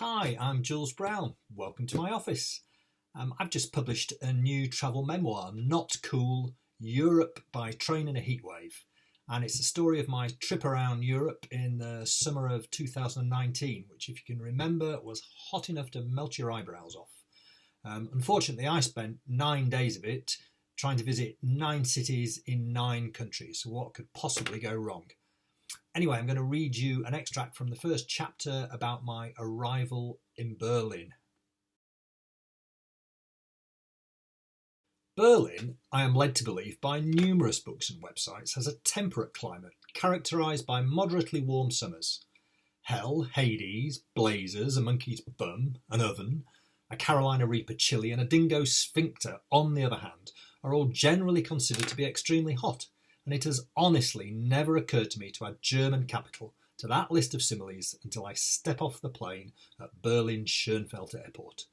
Hi, I'm Jules Brown. Welcome to my office. I've just published a new travel memoir, Not Cool, Europe by Train in a Heatwave. And it's the story of my trip around Europe in the summer of 2019, which, if you can remember, was hot enough to melt your eyebrows off. Unfortunately, I spent 9 days of it trying to visit 9 cities in 9 countries. So what could possibly go wrong? Anyway, I'm going to read you an extract from the first chapter about my arrival in Berlin. Berlin, I am led to believe by numerous books and websites, has a temperate climate characterised by moderately warm summers. Hell, Hades, blazers, a monkey's bum, an oven, a Carolina Reaper chili and a dingo sphincter, on the other hand, are all generally considered to be extremely hot. And it has honestly never occurred to me to add German capital to that list of similes until I step off the plane at Berlin's Schönefeld Airport.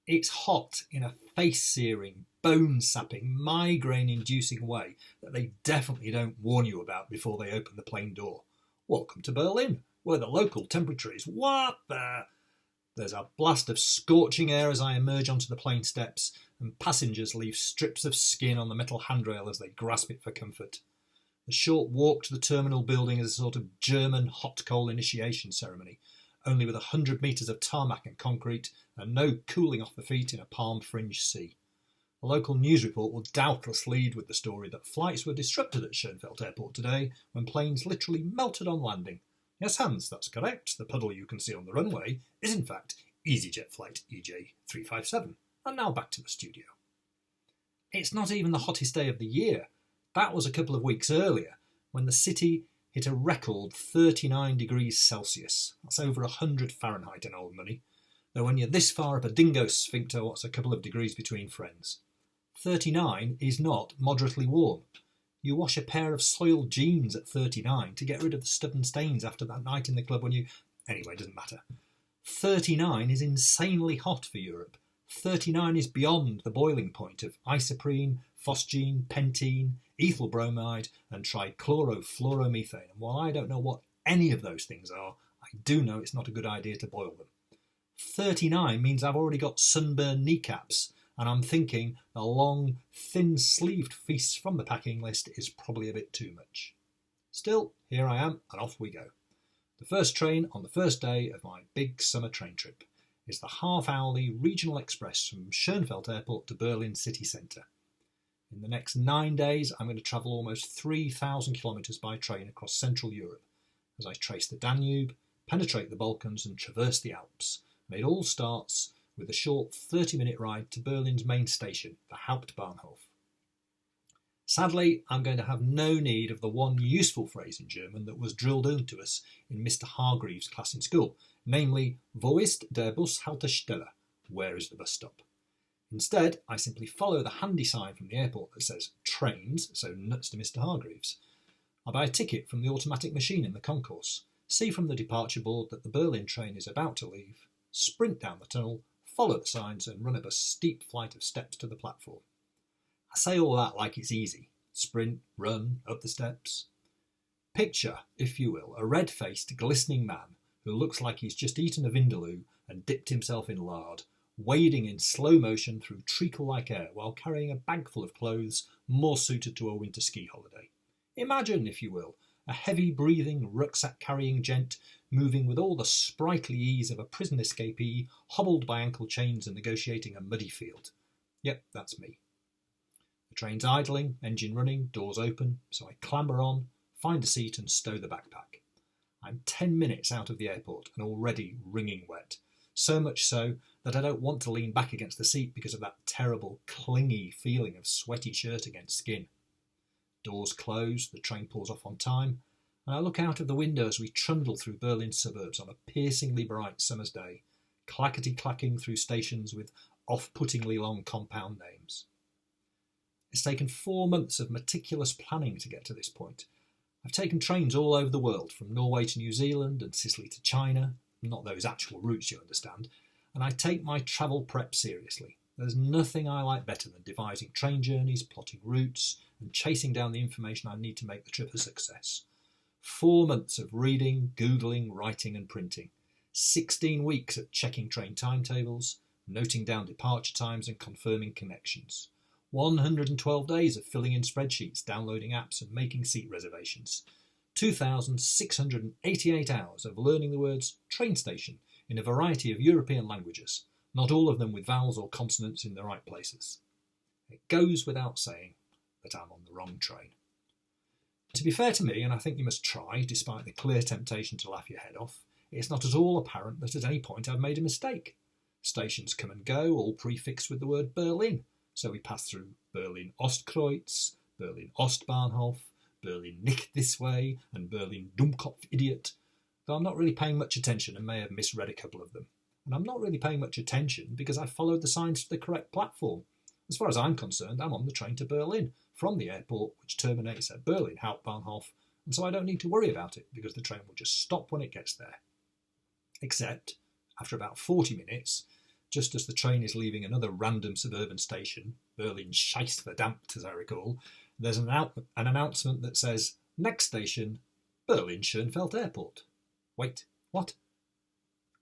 It's hot in a face-searing, bone-sapping, migraine-inducing way that they definitely don't warn you about before they open the plane door. Welcome to Berlin, where the local temperature is what the... There's a blast of scorching air as I emerge onto the plane steps, and passengers leave strips of skin on the metal handrail as they grasp it for comfort. The short walk to the terminal building is a sort of German hot coal initiation ceremony, only with 100 metres of tarmac and concrete and no cooling off the feet in a palm-fringed sea. A local news report will doubtless lead with the story that flights were disrupted at Schönefeld Airport today when planes literally melted on landing. Yes, Hans, that's correct. The puddle you can see on the runway is in fact EasyJet flight EJ357. And now back to the studio. It's not even the hottest day of the year. That was a couple of weeks earlier when the city hit a record 39 degrees Celsius. That's over 100 Fahrenheit in old money. Though when you're this far up a dingo sphincter, what's a couple of degrees between friends? 39 is not moderately warm. You wash a pair of soiled jeans at 39 to get rid of the stubborn stains after that night in the club when you... Anyway, it doesn't matter. 39 is insanely hot for Europe. 39 is beyond the boiling point of isoprene, phosgene, pentene, ethyl bromide and trichlorofluoromethane. And while I don't know what any of those things are, I do know it's not a good idea to boil them. 39 means I've already got sunburned kneecaps, and I'm thinking the long, thin-sleeved feast from the packing list is probably a bit too much. Still, here I am, and off we go. The first train on the first day of my big summer train trip is the half-hourly regional express from Schönefeld Airport to Berlin city centre. In the next 9 days, I'm going to travel almost 3,000 kilometres by train across Central Europe as I trace the Danube, penetrate the Balkans and traverse the Alps. And it all starts with a short 30-minute ride to Berlin's main station, the Hauptbahnhof. Sadly, I'm going to have no need of the one useful phrase in German that was drilled into us in Mr. Hargreaves' class in school, namely, Wo ist der Bushaltestelle? Where is the bus stop? Instead, I simply follow the handy sign from the airport that says trains, so nuts to Mr. Hargreaves. I buy a ticket from the automatic machine in the concourse, see from the departure board that the Berlin train is about to leave, sprint down the tunnel, follow the signs and run up a steep flight of steps to the platform. I say all that like it's easy. Sprint, run, up the steps. Picture, if you will, a red-faced, glistening man who looks like he's just eaten a vindaloo and dipped himself in lard, wading in slow motion through treacle-like air while carrying a bag full of clothes more suited to a winter ski holiday. Imagine, if you will, a heavy-breathing, rucksack-carrying gent moving with all the sprightly ease of a prison escapee hobbled by ankle chains and negotiating a muddy field. Yep, that's me. The train's idling, engine running, doors open, so I clamber on, find a seat and stow the backpack. I'm 10 minutes out of the airport and already wringing wet, so much so that I don't want to lean back against the seat because of that terrible, clingy feeling of sweaty shirt against skin. Doors close, the train pulls off on time, and I look out of the window as we trundle through Berlin's suburbs on a piercingly bright summer's day, clackety-clacking through stations with off-puttingly long compound names. It's taken 4 months of meticulous planning to get to this point. I've taken trains all over the world, from Norway to New Zealand and Sicily to China, not those actual routes you understand, and I take my travel prep seriously. There's nothing I like better than devising train journeys, plotting routes, and chasing down the information I need to make the trip a success. 4 months of reading, Googling, writing and printing. 16 weeks at checking train timetables, noting down departure times and confirming connections. 112 days of filling in spreadsheets, downloading apps and making seat reservations. 2,688 hours of learning the words train station in a variety of European languages, not all of them with vowels or consonants in the right places. It goes without saying that I'm on the wrong train. To be fair to me, and I think you must try, despite the clear temptation to laugh your head off, it's not at all apparent that at any point I've made a mistake. Stations come and go, all prefixed with the word Berlin, so we pass through Berlin Ostkreuz, Berlin Ostbahnhof, Berlin nicht this way, and Berlin Dummkopf idiot, though I'm not really paying much attention and may have misread a couple of them. And I'm not really paying much attention because I followed the signs to the correct platform. As far as I'm concerned, I'm on the train to Berlin, from the airport, which terminates at Berlin Hauptbahnhof, and so I don't need to worry about it because the train will just stop when it gets there. Except, after about 40 minutes, just as the train is leaving another random suburban station, Berlin Scheissverdammt as I recall, there's an announcement that says, next station, Berlin Schönfeld Airport. Wait, what?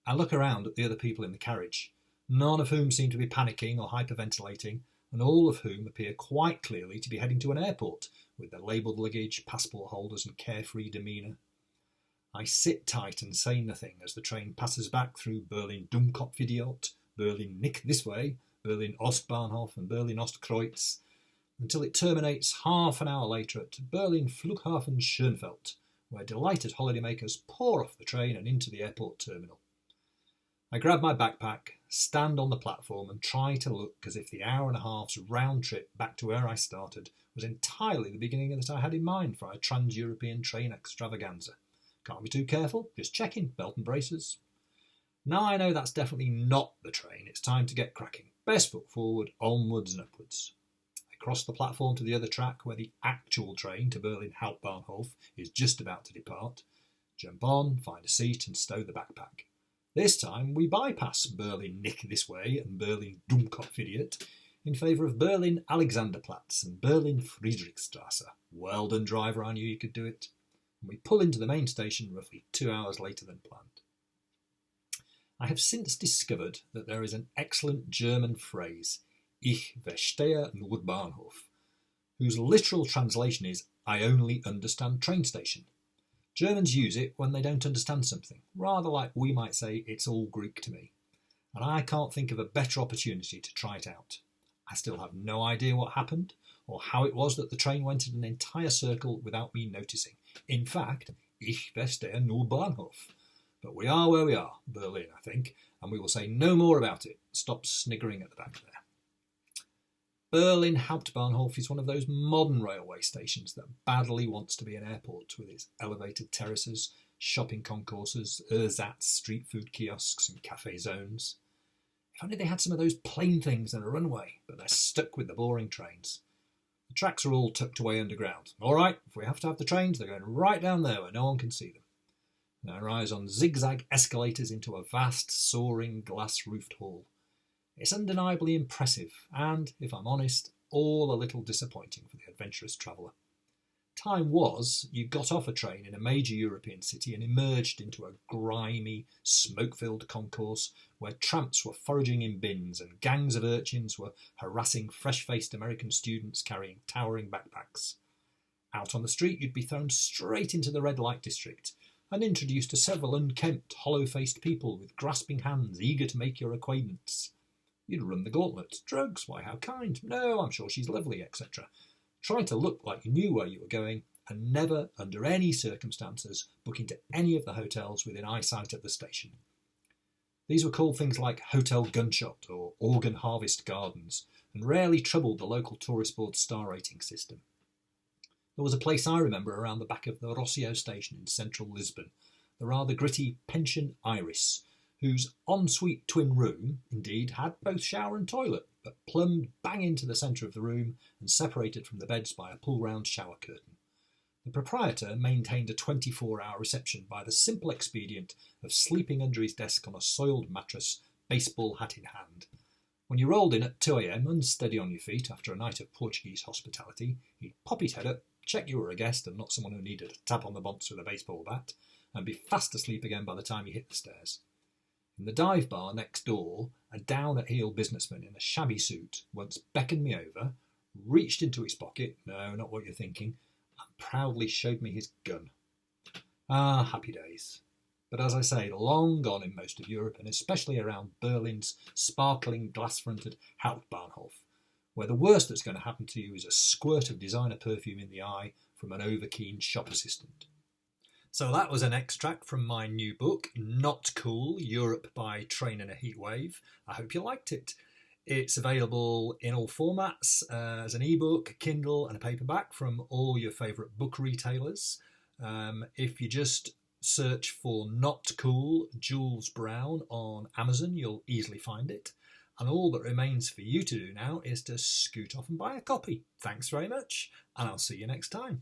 I look around at the other people in the carriage, none of whom seem to be panicking or hyperventilating, and all of whom appear quite clearly to be heading to an airport, with their labelled luggage, passport holders and carefree demeanour. I sit tight and say nothing as the train passes back through Berlin Dummkopf idiot, Berlin nicht this way, Berlin Ostbahnhof and Berlin Ostkreuz, until it terminates half an hour later at Berlin Flughafen Schönfeld, where delighted holidaymakers pour off the train and into the airport terminal. I grab my backpack, stand on the platform and try to look as if the hour and a half's round trip back to where I started was entirely the beginning that I had in mind for a trans-European train extravaganza. Can't be too careful, just checking, belt and braces. Now I know that's definitely not the train, it's time to get cracking. Best foot forward, onwards and upwards. I cross the platform to the other track where the actual train to Berlin Hauptbahnhof is just about to depart. Jump on, find a seat and stow the backpack. This time we bypass Berlin nicht this way and Berlin Dummkopf idiot in favour of Berlin Alexanderplatz and Berlin Friedrichstrasse. Well done, driver, I knew you could do it. And we pull into the main station roughly 2 hours later than planned. I have since discovered that there is an excellent German phrase, Ich verstehe nur Bahnhof, whose literal translation is I only understand train station. Germans use it when they don't understand something, rather like we might say it's all Greek to me. And I can't think of a better opportunity to try it out. I still have no idea what happened, or how it was that the train went in an entire circle without me noticing. In fact, ich verstehe nur Bahnhof. But we are where we are, Berlin, I think, and we will say no more about it. Stop sniggering at the back there. Berlin Hauptbahnhof is one of those modern railway stations that badly wants to be an airport, with its elevated terraces, shopping concourses, ersatz street food kiosks and cafe zones. If only they had some of those plain things and a runway, but they're stuck with the boring trains. The tracks are all tucked away underground. All right, if we have to have the trains, they're going right down there where no one can see them. And I rise on zigzag escalators into a vast, soaring, glass-roofed hall. It's undeniably impressive and, if I'm honest, all a little disappointing for the adventurous traveller. Time was, you got off a train in a major European city and emerged into a grimy, smoke-filled concourse where tramps were foraging in bins and gangs of urchins were harassing fresh-faced American students carrying towering backpacks. Out on the street you'd be thrown straight into the red light district and introduced to several unkempt, hollow-faced people with grasping hands eager to make your acquaintance. You'd run the gauntlet. Drugs? Why, how kind. No, I'm sure she's lovely, etc. Try to look like you knew where you were going, and never, under any circumstances, book into any of the hotels within eyesight of the station. These were called things like Hotel Gunshot or Organ Harvest Gardens, and rarely troubled the local tourist board star rating system. There was a place I remember around the back of the Rossio station in central Lisbon, the rather gritty Pension Iris, whose ensuite twin room, indeed, had both shower and toilet, but plumbed bang into the centre of the room and separated from the beds by a pull-round shower curtain. The proprietor maintained a 24-hour reception by the simple expedient of sleeping under his desk on a soiled mattress, baseball hat in hand. When you rolled in at 2 a.m, unsteady on your feet after a night of Portuguese hospitality, he'd pop his head up, check you were a guest and not someone who needed a tap on the bonce with a baseball bat, and be fast asleep again by the time you hit the stairs. In the dive bar next door, a down-at-heel businessman in a shabby suit once beckoned me over, reached into his pocket, no, not what you're thinking, and proudly showed me his gun. Ah, happy days. But as I say, long gone in most of Europe, and especially around Berlin's sparkling glass-fronted Hauptbahnhof, where the worst that's going to happen to you is a squirt of designer perfume in the eye from an overkeen shop assistant. So that was an extract from my new book, Not Cool, Europe by Train in a Heatwave. I hope you liked it. It's available in all formats, as an ebook, Kindle and a paperback from all your favourite book retailers. If you just search for Not Cool, Jules Brown on Amazon, you'll easily find it. And all that remains for you to do now is to scoot off and buy a copy. Thanks very much, and I'll see you next time.